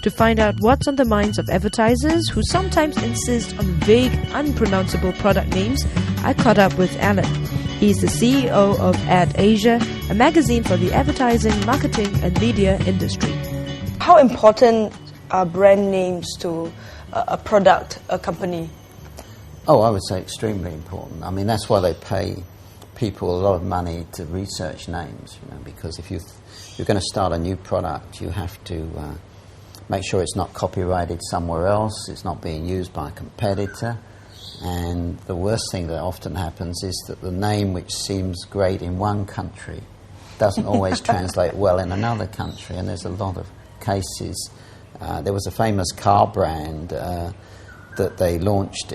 To find out what's on the minds of advertisers who sometimes insist on vague, unpronounceable product names, I caught up with Allein. He's the CEO of AdAsia, a magazine for the advertising, marketing and media industry. How important are brand names to a product, a company? Oh, I would say extremely important. I mean, that's why they pay people a lot of money to research names, because if you're going to start a new product, you have to make sure it's not copyrighted somewhere else, it's not being used by a competitor. And the worst thing that often happens is that the name which seems great in one country doesn't always translate well in another country, and there's a lot of cases. There was a famous car brand that they launched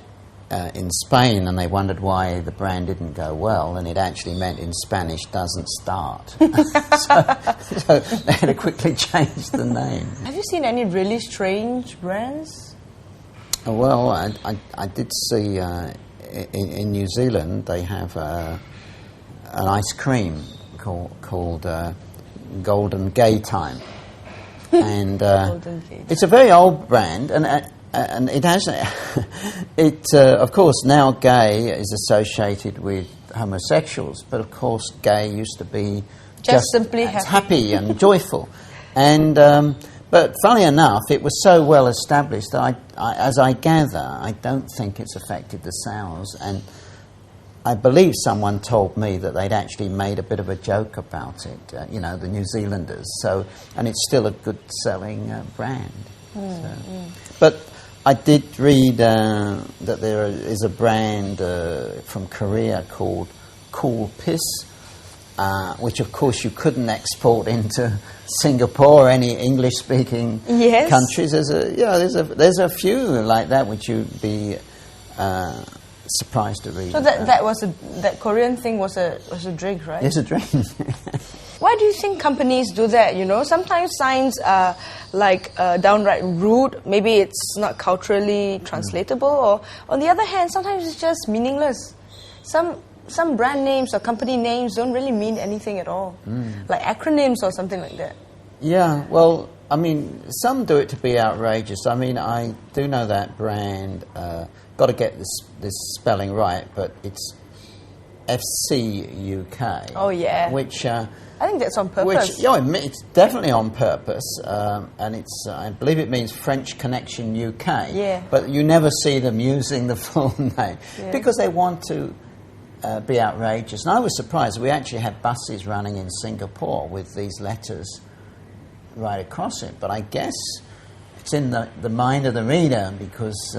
in Spain, and they wondered why the brand didn't go well, and it actually meant in Spanish doesn't start. so they had to quickly change the name. Have you seen any really strange brands? Well, I did see in New Zealand they have an ice cream called Golden Gay Time. And it's a very old brand, and it has, of course, now gay is associated with homosexuals, but of course gay used to be just simply happy and joyful. And but funny enough, it was so well established that as I gather, I don't think it's affected the sales. And I believe someone told me that they'd actually made a bit of a joke about it, the New Zealanders. So, and it's still a good-selling brand. But I did read that there is a brand from Korea called Cool Piss, which of course you couldn't export into Singapore or any English-speaking countries. There's a few like that which you'd be surprised to read. So that Korean thing was a drink, right? It's a drink. Why do you think companies do that? Sometimes signs are downright rude. Maybe it's not culturally translatable, or on the other hand, sometimes it's just meaningless. Some brand names or company names don't really mean anything at all, like acronyms or something like that. Yeah, well, I mean, some do it to be outrageous. I mean, I do know that brand. Got to get this spelling right, but it's FC UK. Oh yeah. Which I think that's on purpose. It's definitely on purpose, and it's I believe it means French Connection UK. Yeah. But you never see them using the full name because they want to be outrageous. And I was surprised. We actually had buses running in Singapore with these letters right across it. But I guess it's in the mind of the reader because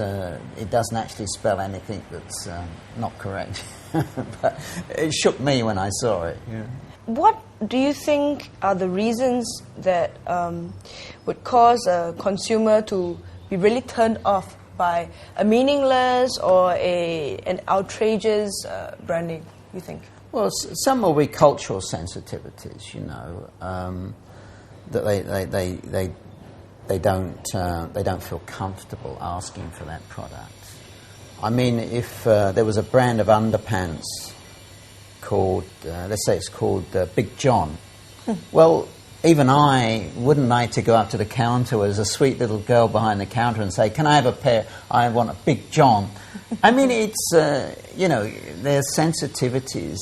it doesn't actually spell anything that's not correct. But it shook me when I saw it. Yeah. What do you think are the reasons that would cause a consumer to be really turned off by a meaningless or an outrageous branding, you think? Well, some will be cultural sensitivities, that they don't feel comfortable asking for that product. I mean, if there was a brand of underpants called, let's say it's called Big John, well, even I wouldn't like to go up to the counter as a sweet little girl behind the counter and say, "Can I have a pair? I want a Big John." I mean, it's there's sensitivities.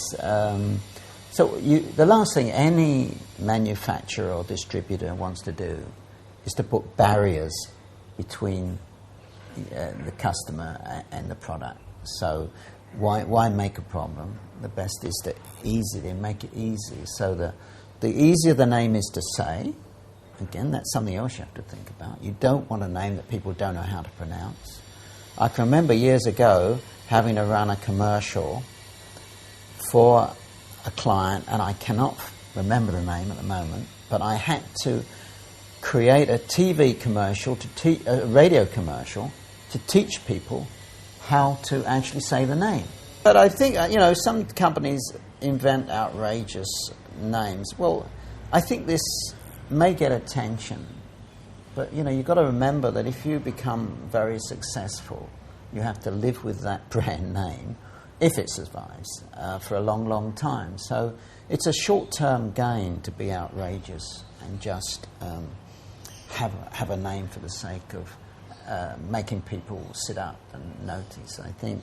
So the last thing any manufacturer or distributor wants to do is to put barriers between the customer and the product. So why make a problem? The best is to make it easy. So the easier the name is to say, again, that's something else you have to think about. You don't want a name that people don't know how to pronounce. I can remember years ago having to run a commercial for a client, and I cannot remember the name at the moment, but I had to create a TV commercial, a radio commercial, to teach people how to actually say the name. But I think, some companies invent outrageous names. Well, I think this may get attention, but, you've got to remember that if you become very successful, you have to live with that brand name, if it survives, for a long, long time. So it's a short-term gain to be outrageous and just have a name for the sake of making people sit up and notice. I think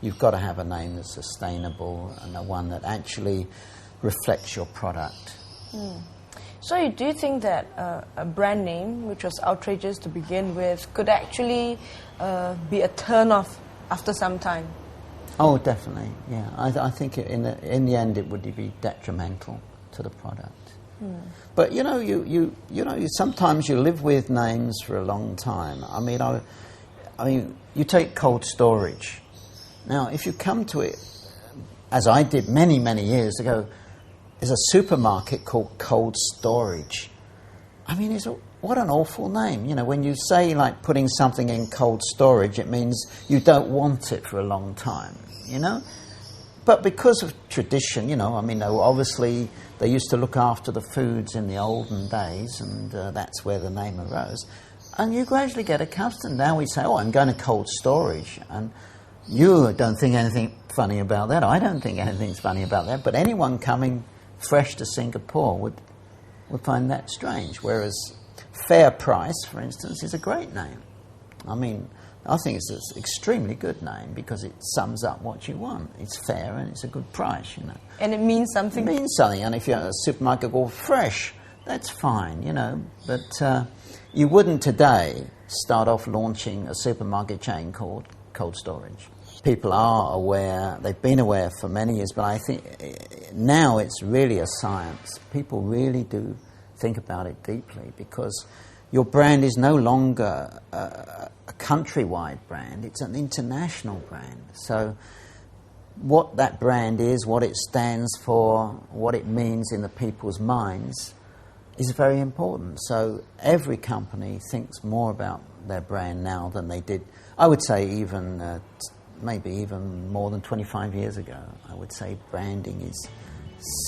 you've got to have a name that's sustainable and a one that actually reflects your product. So do you think that a brand name, which was outrageous to begin with, could actually be a turn-off after some time? Oh, definitely, yeah. I think in the end it would be detrimental to the product. But you sometimes you live with names for a long time. I mean, you take cold storage. Now, if you come to it, as I did many, many years ago, there's a supermarket called Cold Storage. I mean, what an awful name. You know, when you say like putting something in cold storage, it means you don't want it for a long time, you know? But because of tradition, you know, I mean, obviously they used to look after the foods in the olden days, and that's where the name arose. And you gradually get accustomed. Now we say, I'm going to cold storage. And you don't think anything funny about that. I don't think anything's funny about that. But anyone coming fresh to Singapore would find that strange. Whereas Fair Price, for instance, is a great name. I mean, I think it's an extremely good name because it sums up what you want. It's fair and it's a good price, you know. And it means something. It means something. And if you're at a supermarket called Fresh, that's fine, you know. But you wouldn't today start off launching a supermarket chain called Cold Storage. People are aware, they've been aware for many years, but I think now it's really a science. People really do think about it deeply because your brand is no longer a countrywide brand, it's an international brand. So what that brand is, what it stands for, what it means in the people's minds is very important. So every company thinks more about their brand now than they did, I would say even maybe even more than 25 years ago. I would say branding is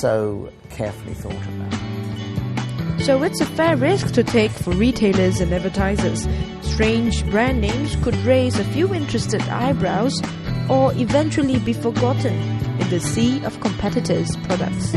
so carefully thought about. So it's a fair risk to take for retailers and advertisers. Strange brand names could raise a few interested eyebrows or eventually be forgotten in the sea of competitors' products.